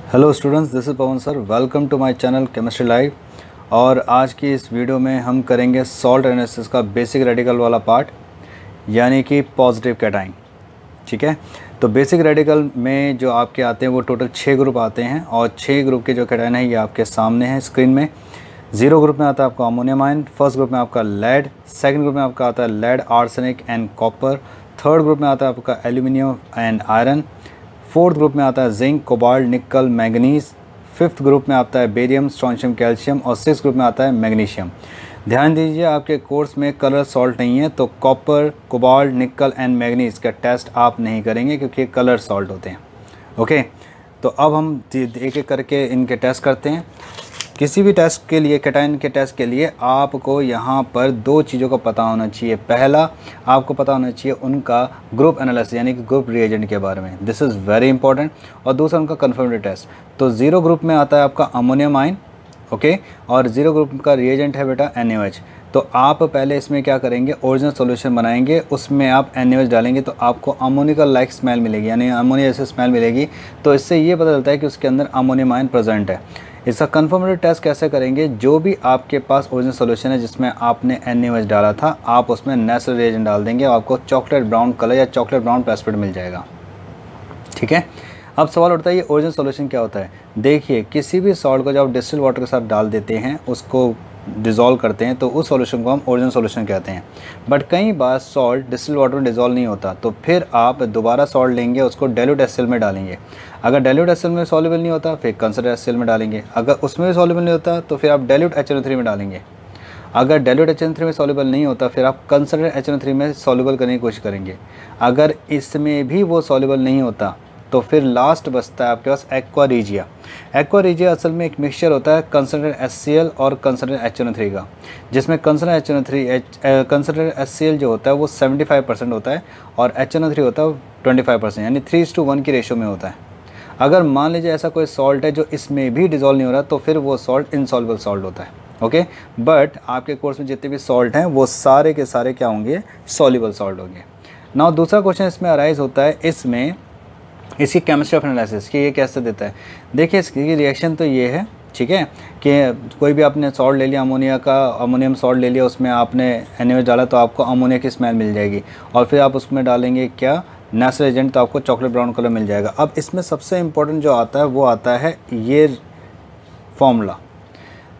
Hello students, this is Pavan sir. Welcome to my channel chemistry live. और आज की इस वीडियो में हम करेंगे सॉल्ट एनालिसिस का बेसिक रेडिकल वाला पार्ट, यानी कि पॉजिटिव कैटाइन। ठीक है, तो बेसिक रेडिकल में जो आपके आते हैं वो टोटल 6 ग्रुप आते हैं और 6 ग्रुप के जो कैटाइन है ये आपके सामने हैं स्क्रीन में। 0 ग्रुप में आता है आपका अमोनियम आयन, फर्स्ट ग्रुप में आपका लेड, सेकंड ग्रुप में आपका आता है lead, arsenic and copper, third group में आता है आपका aluminium and iron, fourth group में आता है zinc, cobalt, nickel, manganese, fifth group में आता है बेरियम, स्ट्रोंशियम, कैल्शियम और सिक्स ग्रुप में आता है मैग्नीशियम। ध्यान दीजिए, आपके कोर्स में कलर सॉल्ट नहीं है, तो कॉपर, कोबाल्ट, निकल एंड मैग्नीज का टेस्ट आप नहीं करेंगे क्योंकि कलर सॉल्ट होते हैं। ओके, तो अब हम एक एक करके इनके टेस्ट करते हैं। किसी भी टेस्ट के लिए, कैटाइन के टेस्ट के लिए आपको यहाँ पर 2 चीज़ों का पता होना चाहिए। पहला, आपको पता होना चाहिए उनका ग्रुप एनालिसिस यानी कि ग्रुप रिएजेंट के बारे में, दिस इज़ वेरी इंपॉर्टेंट। और दूसरा उनका कन्फर्मेटरी टेस्ट। तो 0 ग्रुप में आता है आपका अमोनियम आयन, ओके, और 0 ग्रुप का रिएजेंट है बेटा NaOH। तो आप पहले इसमें क्या करेंगे, ओरिजिनल सॉल्यूशन बनाएंगे, उसमें आप NaOH डालेंगे तो आपको अमोनिया लाइक स्मेल मिलेगी, यानी अमोनिया जैसे स्मेल मिलेगी। तो इससे ये पता चलता है कि उसके अंदर अमोनियम आयन प्रेजेंट है। इसका कन्फर्मेटरी टेस्ट कैसे करेंगे, जो भी आपके पास ओरिजिनल सॉल्यूशन है जिसमें आपने NaOH डाला था, आप उसमें नेचुरल रिएजेंट डाल देंगे और आपको चॉकलेट ब्राउन कलर या चॉकलेट ब्राउन प्रेसिपिटेट मिल जाएगा। ठीक है, अब सवाल उठता है ये ओरिजिनल सॉल्यूशन क्या होता है। देखिए, किसी भी सॉल्ट को जब आप डिस्टिल वाटर के साथ डाल देते हैं, उसको डिज़ोल्व करते हैं, तो उस सॉल्यूशन को हम ओरिजिनल सॉल्यूशन कहते हैं। बट कई बार सॉल्ट डिस्टिल वाटर में डिज़ोल्व नहीं होता, तो फिर आप दोबारा सॉल्ट लेंगे, उसको डाइल्यूट HCl में डालेंगे। अगर डाइल्यूट HCl में सॉल्युबल नहीं होता, फिर कंसनट्रेट HCl में डालेंगे। अगर उसमें भी सॉल्युबल नहीं होता, तो फिर आप डाइल्यूट HNO3 में डालेंगे। अगर डाइल्यूट HNO3 में सॉल्युबल नहीं होता, फिर आप कंसनट्रेट HNO3 में सॉल्युबल करने की कोशिश करेंगे। अगर इसमें भी वो सॉल्युबल नहीं होता, तो फिर लास्ट बचता है आपके पास एक्वा रीजिया। एक्वा रीजिया असल में एक मिक्सचर होता है कंसनट्रेट HCl और कंसनट्रेट HNO3 का, जिसमें कंसनट्रेट HCl जो होता है वो 75% होता है और HNO3 होता है 25%, यानी 3:1 की रेशो में होता है। अगर मान लीजिए ऐसा कोई सॉल्ट है जो इसमें भी डिज़ोल्व नहीं हो रहा, तो फिर वो सॉल्ट इनसॉल्युबल सॉल्ट होता है। ओके, बट आपके कोर्स में जितने भी सॉल्ट हैं वो सारे के सारे क्या होंगे, सॉल्युबल सॉल्ट होंगे। नाउ दूसरा क्वेश्चन इसमें अराइज होता है, इसमें इसकी केमिस्ट्री ऑफ एनालिसिस कि ये कैसे देता है। देखिए, इसकी रिएक्शन तो ये है, ठीक है, कि कोई भी आपने सॉल्ट ले लिया, अमोनियम सॉल्ट ले लिया, उसमें आपने NaOH डाला तो आपको अमोनिया की स्मेल मिल जाएगी और फिर आप उसमें डालेंगे क्या, नेचुरल एजेंट, तो आपको चॉकलेट ब्राउन कलर मिल जाएगा। अब इसमें सबसे इंपॉर्टेंट जो आता है वो आता है ये फॉर्मूला।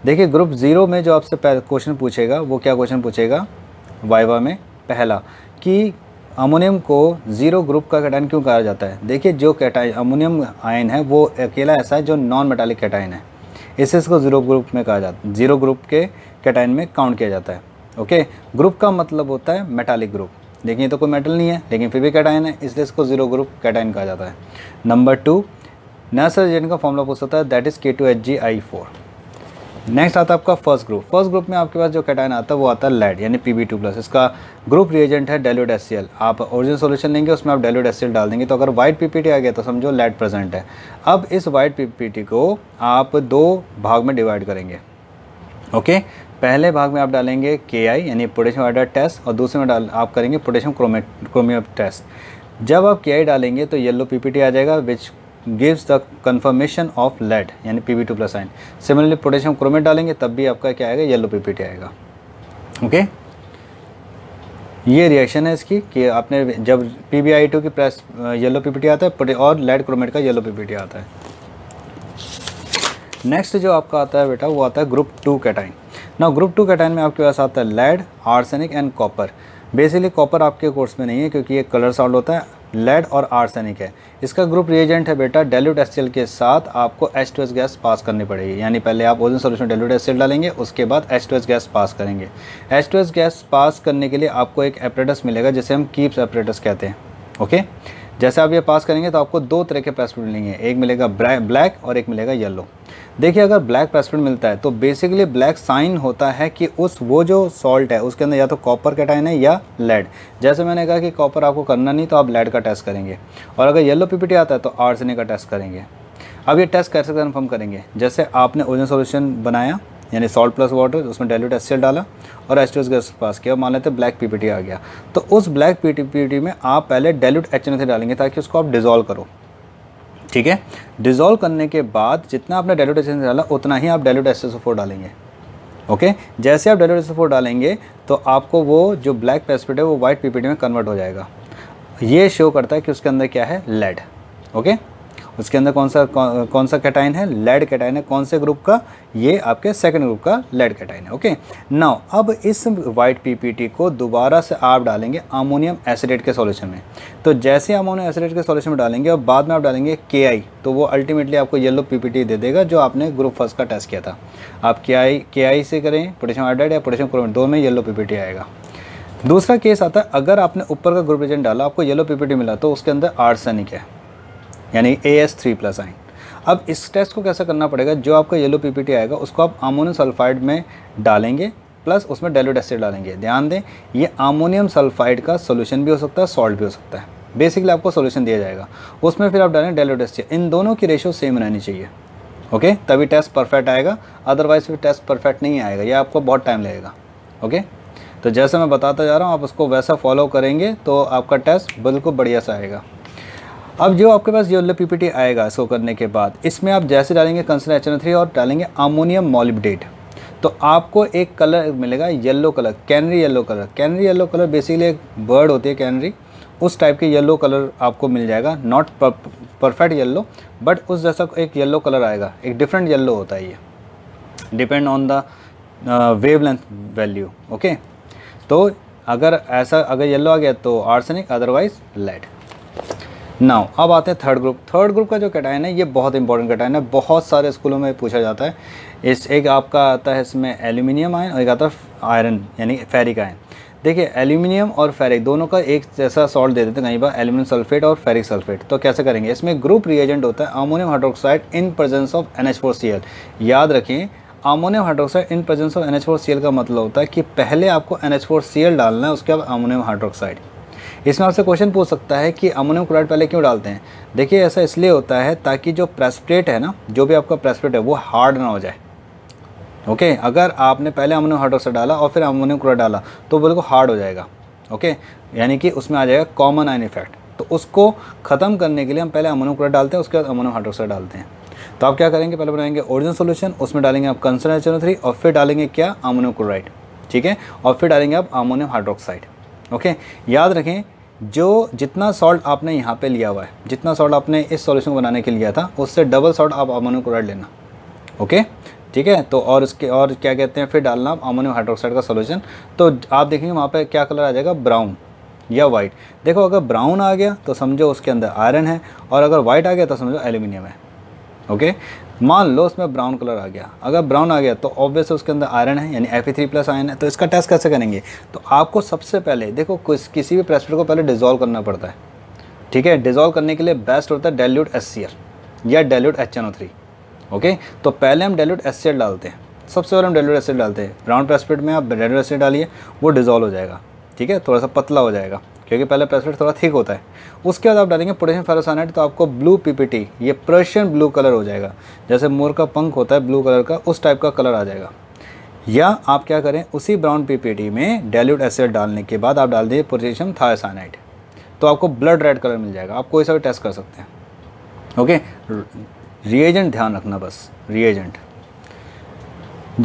देखिए, ग्रुप 0 में जो आपसे क्वेश्चन पूछेगा वो क्या क्वेश्चन पूछेगा वाइवा में, पहला कि अमोनियम को 0 ग्रुप का कैटाइन क्यों कहा जाता है। देखिए, जो कैटाइन अमोनियम आयन है वो अकेला ऐसा है जो नॉन मेटालिक कैटाइन है, इससे इसको 0 ग्रुप में कहा जाता है, 0 ग्रुप के कैटाइन में काउंट किया जाता है। ओके, ग्रुप का मतलब होता है मेटालिक ग्रुप। देखिए, तो कोई मेटल नहीं है लेकिन फिर भी कैटाइन है, इसलिए इसको 0 ग्रुप कैटाइन कहा जाता है। नंबर 2, नेचुरल एजेंट का फॉर्मूला पूछ सकता है, दैट इज़ K2HgI4। नेक्स्ट आता है आपका फर्स्ट ग्रुप। फर्स्ट ग्रुप में आपके पास जो कैटाइन आता है वो आता है लेड, यानी Pb2+। इसका ग्रुप रिएजेंट है डाइल्यूट HCl। आप ओरिजिनल सॉल्यूशन लेंगे, उसमें आप डाइल्यूट HCl डाल देंगे, तो अगर वाइट PPT आ गया तो समझो लेड प्रेजेंट है। अब इस वाइट PPT को आप 2 भाग में डिवाइड करेंगे। ओके, पहले भाग में आप डालेंगे Ki यानी पोटेशियम आयोडाइड टेस्ट और दूसरे में आप करेंगे पोटेशियम क्रोमियम टेस्ट। जब आप Ki डालेंगे तो येलो PPT आ जाएगा, which gives the confirmation of lead यानी Pb2+ ion. Similarly potassium chromate डालेंगे तब भी आपका क्या आएगा, येलो PPT आएगा। ओके, ये रिएक्शन है इसकी कि आपने जब PbI2 की प्रेस येलो PPT आता है और लेड क्रोमेट का येलो PPT आता है। नेक्स्ट जो आपका आता है बेटा वो आता है ग्रुप 2 कैटाइन। ना ग्रुप 2 कैटाइन में आपके पास आता है lead, arsenic and copper. Basically copper आपके कोर्स में नहीं है क्योंकि ये कलर सॉल्ट होता है, लेड और आर्सेनिक है। इसका ग्रुप रिएजेंट है बेटा डाइल्यूट HCl के साथ आपको H2S गैस पास करनी पड़ेगी, यानी पहले आप ओरिजिनल सॉल्यूशन डाइल्यूट HCl डालेंगे, उसके बाद H2S गैस पास करेंगे। H2S गैस पास करने के लिए आपको एक एपरेटस मिलेगा जिसे हम कीप्स एपरेटस कहते हैं। ओके, जैसे आप ये पास करेंगे तो आपको 2 तरह के प्रेसिपिटेट मिलेंगे, एक मिलेगा ब्लैक और एक मिलेगा येलो। देखिए, अगर ब्लैक प्रेसिपिटेट मिलता है तो बेसिकली ब्लैक साइन होता है कि वो जो सॉल्ट है उसके अंदर या तो कॉपर कैटाइन है या लेड। जैसे मैंने कहा कि कॉपर आपको करना नहीं तो आप लेड का टेस्ट करेंगे, और अगर येलो PPT आता है तो आर्सेनिक का टेस्ट करेंगे। अब ये टेस्ट कैसे कन्फर्म करेंगे, जैसे आपने ओरिजिनल सॉल्यूशन बनाया यानी सॉल्ट प्लस वाटर, उसमें डाइल्यूट HCl डाला और H2S गैस पास किया, मान लेते ब्लैक PPT आ गया, तो उस ब्लैक PPT में आप पहले डाइल्यूट HNO3 डालेंगे ताकि उसको आप डिज़ोल्व करो। ठीक है। डिज़ोल्व करने के बाद जितना आपने डाइल्यूट HCl डाला उतना ही आप डाइल्यूट HSO4 डालेंगे। ओके, जैसे आप डाइल्यूट HSO4 डालेंगे तो आपको वो जो ब्लैक प्रेसिपिटेट है वो वाइट PPT में कन्वर्ट हो जाएगा। ये शो करता है कि उसके अंदर क्या है, लेड। ओके, उसके अंदर कौन सा कैटाइन है, लेड कैटाइन है। कौन से ग्रुप का, ये आपके सेकंड ग्रुप का लेड कैटाइन है। ओके, नाउ अब इस वाइट PPT को दोबारा से आप डालेंगे अमोनियम एसिडेट के सॉल्यूशन में। तो जैसे अमोनियम एसिडेट के सॉल्यूशन में डालेंगे और बाद में आप डालेंगे KI, तो वो अल्टीमेटली आपको येलो PPT दे देगा जो आपने ग्रुप फर्स्ट का टेस्ट किया था। आप KI से करें, पोटेशियम आयोडाइड या पोटेशियम क्लोराइड, दो में येलो PPT आएगा। दूसरा केस आता है, अगर आपने ऊपर का ग्रुप एजेंट डाला, आपको येलो PPT मिला, तो उसके अंदर आर्सेनिक है, यानी AS3+ आयन। अब इस टेस्ट को कैसा करना पड़ेगा, जो आपका येलो PPT आएगा उसको आप अमोनियम सल्फाइड में डालेंगे, प्लस उसमें डाइल्यूट एसिड डालेंगे। ध्यान दें, ये अमोनियम सल्फाइड का सोल्यूशन भी हो सकता है, सॉल्ट भी हो सकता है। बेसिकली आपको सोल्यूशन दिया जाएगा, उसमें फिर आप डालेंगे डाइल्यूट एसिड। इन दोनों की रेशो सेम रहनी चाहिए। ओके, तभी टेस्ट परफेक्ट आएगा, अदरवाइज फिर टेस्ट परफेक्ट नहीं आएगा, ये आपको बहुत टाइम लगेगा। ओके, तो जैसा मैं बताता जा रहा हूँ आप उसको वैसा फॉलो करेंगे तो आपका टेस्ट बिल्कुल बढ़िया सा आएगा। अब जो आपके पास येलो PPT आएगा इसको करने के बाद, इसमें आप जैसे डालेंगे कंसर्न HNO3 और डालेंगे अमोनियम मॉलिब्डेट, तो आपको एक कलर मिलेगा yellow colour, canary yellow colour. Canary yellow colour basically एक बर्ड होती है कैनरी, उस टाइप के येलो कलर आपको मिल जाएगा। नॉट परफेक्ट येलो, बट उस जैसा एक येलो कलर आएगा। एक डिफरेंट येलो होता है ये, depend on the wavelength value. Okay, तो अगर येलो आ गया तो आर्सेनिक, अदरवाइज लेड। नाउ अब आते हैं थर्ड ग्रुप। थर्ड ग्रुप का जो कैटाइन है ये बहुत इंपॉर्टेंट कैटाइन है, बहुत सारे स्कूलों में पूछा जाता है। एक आपका आता है इसमें एल्यूमिनियम आयन और एक आता है आयरन यानी फेरिक आयन। देखिए, एल्यूमिनियम और फेरिक दोनों का एक जैसा सॉल्ट दे देते हैं कई बार, एल्यूमिनियम सल्फेट और फेरिक सल्फेट। तो कैसे करेंगे, इसमें ग्रुप रिएजेंट होता है ammonium hydroxide in presence of NH4Cl। याद रखें, ammonium hydroxide in presence of NH4Cl का मतलब होता है कि पहले आपको NH4Cl डालना है, उसके बाद अमोनियम हाइड्रोक्साइड। इसमें आपसे क्वेश्चन पूछ सकता है कि अमोनियम क्लोराइड पहले क्यों डालते हैं। देखिए, ऐसा इसलिए होता है ताकि जो प्रेसिपिटेट है ना, जो भी आपका प्रेसिपिटेट है वो हार्ड ना हो जाए। ओके, अगर आपने पहले अमोनियम हाइड्रोक्साइड डाला और फिर अमोनियम क्लोराइड डाला तो बिल्कुल हार्ड हो जाएगा। ओके, यानी कि उसमें आ जाएगा कॉमन आयन इफेक्ट। तो उसको ख़त्म करने के लिए हम पहले अमोनियम क्लोराइड डालते हैं, उसके बाद अमोनियम हाइड्रोक्साइड डालते हैं। तो आप क्या करेंगे, पहले बनाएंगे ओरिजिनल सॉल्यूशन, उसमें डालेंगे आप कंसर्न HNO3 और फिर डालेंगे क्या, अमोनियम क्लोराइड। ठीक है, और फिर डालेंगे आप अमोनियम हाइड्रोक्साइड। ओके, याद रखें, जो जितना सॉल्ट आपने यहाँ पे लिया हुआ है, जितना सॉल्ट आपने इस सॉल्यूशन को बनाने के लिए लिया था, उससे डबल सॉल्ट आप अमोनियम क्लोराइड लेना। ओके, ठीक है। तो और इसके और क्या कहते हैं, फिर डालना आप अमोनियम हाइड्रोक्साइड का सॉल्यूशन। तो आप देखेंगे वहाँ पे क्या कलर आ जाएगा, ब्राउन या वाइट। देखो, अगर ब्राउन आ गया तो समझो उसके अंदर आयरन है, और अगर वाइट आ गया तो समझो एल्यूमिनियम है। ओके, मान लो उसमें ब्राउन कलर आ गया, अगर ब्राउन आ गया तो ऑब्वियस उसके अंदर आयरन है, यानी Fe3+ आयन है। तो इसका टेस्ट कैसे करेंगे, तो आपको सबसे पहले देखो किसी भी प्रेसिपिटेट को पहले डिज़ोल्व करना पड़ता है। ठीक है, डिज़ोल्व करने के लिए बेस्ट होता है डाइल्यूट HCl या डाइल्यूट HNO3। ओके, तो पहले हम डाइल्यूट एसिड डालते हैं, सबसे पहले हम डाइल्यूट एसिड डालते हैं। ब्राउन प्रेसिपिटेट में आप डाइल्यूट एसिड डालिए, वो डिज़ोल्व हो जाएगा। ठीक है, थोड़ा सा पतला हो जाएगा क्योंकि पहले प्रेसिपिटेट थोड़ा थिक होता है। उसके बाद आप डालेंगे पोटेशियम फेरोसाइनाइड, तो आपको ब्लू PPT, ये पर्शियन ब्लू कलर हो जाएगा, जैसे मोर का पंख होता है ब्लू कलर का, उस टाइप का कलर आ जाएगा। या आप क्या करें, उसी ब्राउन PPT में डाइल्यूट एसिड डालने के बाद आप डाल दीजिए पोटेशियम थायोसाइनाइड, तो आपको ब्लड रेड कलर मिल जाएगा। आप कोई सा भी टेस्ट कर सकते हैं। ओके, रिएजेंट ध्यान रखना, बस रिएजेंट।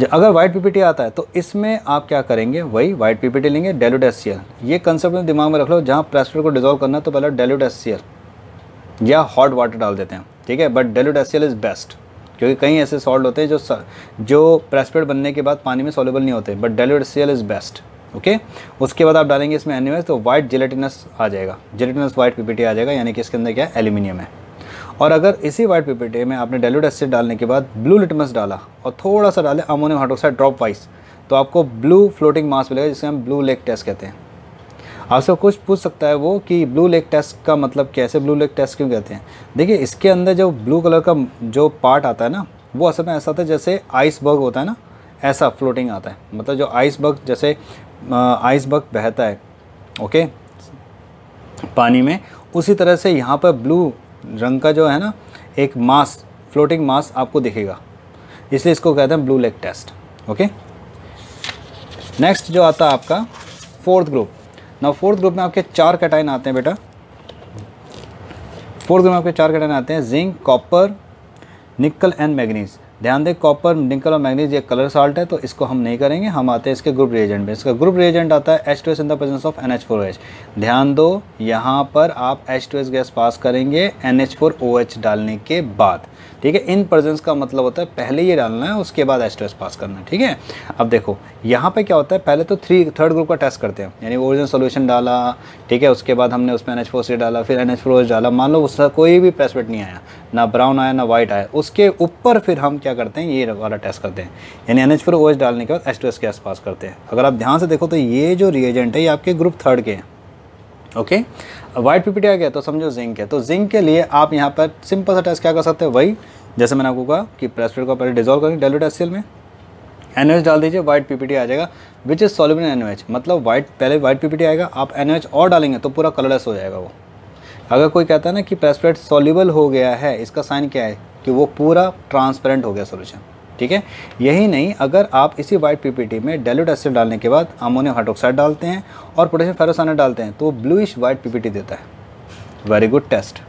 अगर वाइट PPT आता है तो इसमें आप क्या करेंगे, वही वाइट PPT लेंगे, डाइल्यूट HCl। ये कंसेप्ट में दिमाग में रख लो, जहाँ प्रेसिपिटेट को डिज़ोल्व करना है तो पहले डाइल्यूट HCl या हॉट वाटर डाल देते हैं। ठीक है, but dilute HCl is best, क्योंकि कई ऐसे सॉल्ट होते हैं जो प्रेसिपिटेट बनने के बाद पानी में सॉल्युबल नहीं होते, but dilute HCl is best. Okay, उसके बाद आप डालेंगे इसमें NaOH, तो वाइट जेलेटिनस आ जाएगा, जेलेटिनस वाइट PPT आ जाएगा, यानी कि इसके अंदर क्या है, एल्यूमिनियम है। और अगर इसी वाइट PPT में आपने डाइल्यूट एसिड डालने के बाद ब्लू लिटमस डाला और थोड़ा सा डाले अमोनियम हाइड्रोक्साइड ड्रॉप वाइज, तो आपको ब्लू फ्लोटिंग मास मिलेगा, जिसे हम ब्लू लेक टेस्ट कहते हैं। आपसे कुछ पूछ सकता है वो कि ब्लू लेक टेस्ट का मतलब कैसे, ब्लू लेक टेस्ट क्यों कहते हैं। देखिए, इसके अंदर जो ब्लू कलर का जो पार्ट आता है ना, वो असल में ऐसा होता है जैसे आइसबर्ग होता है ना, ऐसा फ्लोटिंग आता है। मतलब जो आइसबर्ग, जैसे आइसबर्ग बहता है ओके पानी में, उसी तरह से यहाँ पर ब्लू रंग का जो है ना एक मास, फ्लोटिंग मास आपको दिखेगा, इसलिए इसको कहते हैं blue lake test. Okay, next जो आता है आपका फोर्थ ग्रुप। ना फोर्थ ग्रुप में आपके 4 कैटाइन आते हैं बेटा। फोर्थ ग्रुप में आपके 4 कैटायन आते हैं, जिंक, कॉपर, निकल एंड मैग्नीज। ध्यान दें कॉपर, निकल और मैग्नीज ये कलर साल्ट है तो इसको हम नहीं करेंगे, हम आते हैं इसके ग्रुप रिएजेंट में। इसका ग्रुप रिएजेंट आता है H2S in the presence of NH4OH। ध्यान दो यहाँ पर आप H2S गैस पास करेंगे NH4OH डालने के बाद, ठीक है। इन प्रेजेंस का मतलब होता है पहले ये डालना है उसके बाद H2S पास करना है, ठीक है। अब देखो यहाँ पे क्या होता है, पहले तो थर्ड ग्रुप का टेस्ट करते हैं, यानी ओरिजिनल सॉल्यूशन डाला, ठीक है, उसके बाद हमने उसमें NH4 डाला, फिर NH4OH डाला, मान लो उसका कोई भी प्रेसिपिटेट नहीं आया, ना ब्राउन आया ना वाइट आया, उसके ऊपर फिर हम क्या करते हैं, ये वाला टेस्ट करते हैं, यानी NH4OH डालने के बाद H2S गैस पास करते हैं। अगर आप ध्यान से देखो तो ये जो रिएजेंट है ये आपके ग्रुप थर्ड के हैं, ओके। वाइट पीपीटी आ गया तो समझो जिंक है, तो जिंक के लिए आप यहाँ पर सिंपल सा टेस्ट क्या कर सकते हैं, वही जैसे मैंने आपको कहा कि प्रेसिपिटेट को पहले डिजोल्व करें डाइल्यूट HCl में, NaOH डाल दीजिए, वाइट पीपीटी आ जाएगा which is soluble in NaOH, मतलब पहले वाइट पीपीटी आएगा, आप NaOH और डालेंगे तो पूरा कलरलेस हो जाएगा वो। अगर कोई कहता है ना कि प्रेसिपिटेट सॉल्युबल हो गया है, इसका साइन क्या है कि वो पूरा ट्रांसपेरेंट हो गया सोल्यूशन, ठीक है। यही नहीं, अगर आप इसी वाइट पीपीटी में डाइल्यूट HCl डालने के बाद अमोनियम हाइड्रोक्साइड डालते हैं और पोटेशियम फेरोसाइनाइड डालते हैं तो वो ब्लूइश वाइट पीपीटी देता है। Very good test.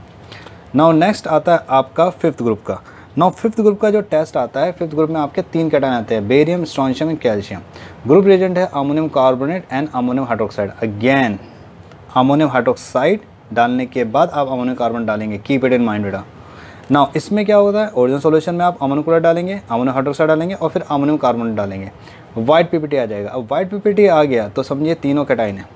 Now next आता है आपका फिफ्थ ग्रुप का। नाउ फिफ्थ ग्रुप का जो टेस्ट आता है, फिफ्थ ग्रुप में आपके 3 कैटायन आते हैं, barium, strontium and calcium. Group reagent है ammonium carbonate and ammonium hydroxide. Again ammonium hydroxide डालने के बाद आप अमोनियम कार्बन डालेंगे, कीप इट इन माइंड बेटा। नाउ इसमें क्या होता है, ओरिजिनल सॉल्यूशन में आप अमोनियम क्लोराइड डालेंगे, अमोनियम हाइड्रोक्साइड डालेंगे और फिर अमोनियम कार्बोनेट डालेंगे, वाइट पीपीटी आ जाएगा। अब वाइट पीपीटी आ गया तो समझिए तीनों कैटायन है।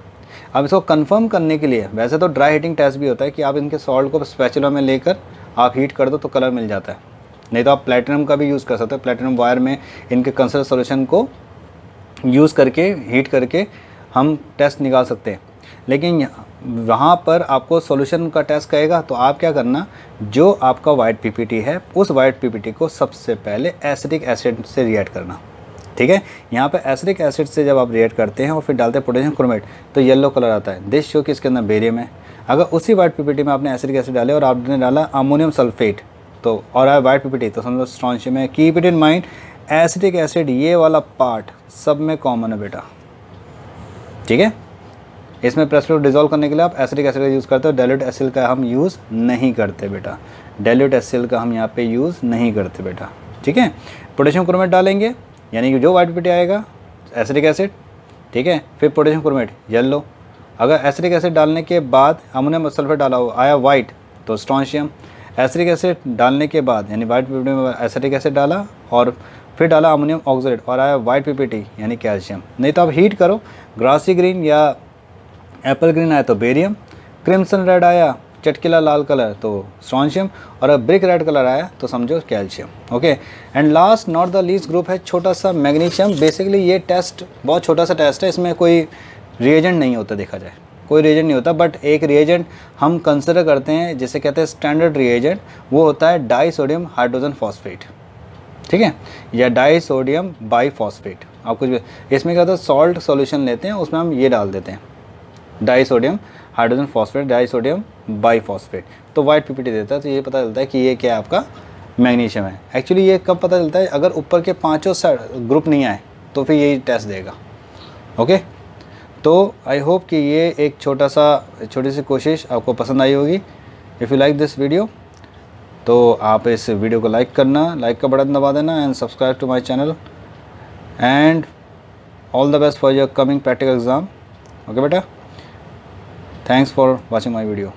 अब इसको कंफर्म करने के लिए वैसे तो ड्राई हीटिंग टेस्ट भी होता है कि आप इनके सॉल्ट को स्पैचुला में लेकर आप हीट कर दो तो कलर मिल जाता है, नहीं तो आप प्लेटिनम का भी यूज़ कर सकते हो, प्लेटिनम वायर में इनके कंसर्न सॉल्यूशन को यूज़ करके हीट करके हम टेस्ट निकाल सकते हैं। लेकिन वहाँ पर आपको सॉल्यूशन का टेस्ट कहेगा तो आप क्या करना, जो आपका वाइट पीपीटी है उस वाइट पीपीटी को सबसे पहले एसिडिक एसिड से रिएक्ट करना, ठीक है। यहाँ पे एसिडिक एसिड से जब आप रिएक्ट करते हैं और फिर डालते हैं पोटेशियम क्रोमेट तो येलो कलर आता है, दिस शो कि इसके अंदर बेरियम है। अगर उसी वाइट पीपीटी में आपने एसिडिक एसिड डाले और आपने डाला अमोनियम सल्फेट तो और आया वाइट पीपीटी तो समझो स्ट्रोंशियम है। Keep it in mind, acidic acid ये वाला पार्ट सब में कॉमन है बेटा, ठीक है। इसमें प्रेसिपिटेट डिजोल्व करने के लिए आप एसिडिक एसिड का यूज़ करते हो, डाइल्यूट HCl का हम यूज़ नहीं करते बेटा, डाइल्यूट HCl का हम यहाँ पे यूज़ नहीं करते बेटा, ठीक है। पोटेशियम क्रोमेट डालेंगे, यानी कि जो वाइट पीपीटी आएगा एसिडिक एसिड, ठीक है, फिर पोटेशियम क्रोमेट येलो। अगर एसिडिक एसिड डालने के बाद अमोनियम सल्फेट डाला हो आया वाइट तो स्ट्रोंशियम। एसिडिक एसिड डालने के बाद यानी वाइट पीपीटी में एसिडिक एसिड डाला और फिर डाला अमोनियम ऑक्साइड और आया वाइट पीपीटी यानी कैल्शियम। नहीं तो आप हीट करो, ग्रासी ग्रीन या एप्पल ग्रीन आया तो बेरियम, क्रिम्सन रेड आया चटकीला लाल कलर तो स्ट्रोंशियम और अगर ब्रिक रेड कलर आया तो समझो calcium, okay. And last not the least group है छोटा सा मैग्नीशियम। बेसिकली ये टेस्ट बहुत छोटा सा टेस्ट है, इसमें कोई रिएजेंट नहीं होता, देखा जाए कोई रिएजेंट नहीं होता, बट एक रिएजेंट हम कंसिडर करते हैं जिसे कहते हैं स्टैंडर्ड रिएजेंट, वो होता है डाई सोडियम हाइड्रोजन फॉस्फेट, ठीक है, या डाई सोडियम बाईफॉस्फेट। आप कुछ भी इसमें क्या होता है, सॉल्ट सॉल्यूशन लेते हैं उसमें हम ये डाल देते हैं die sodium hydrogen phosphate, die sodium biphosphate, तो वाइट पीपीटी देता है। तो ये पता चलता है कि ये क्या है आपका मैग्नीशियम है। एक्चुअली ये कब पता चलता है, अगर ऊपर के 5 ग्रुप नहीं आए तो फिर यही टेस्ट देगा, ओके। तो आई होप कि ये एक छोटी सी कोशिश आपको पसंद आई होगी। If you like this video तो आप इस वीडियो को लाइक करना, लाइक का बटन दबा देना and subscribe to my channel and all the best for your coming practical exam, okay बेटा। Thanks for watching my video.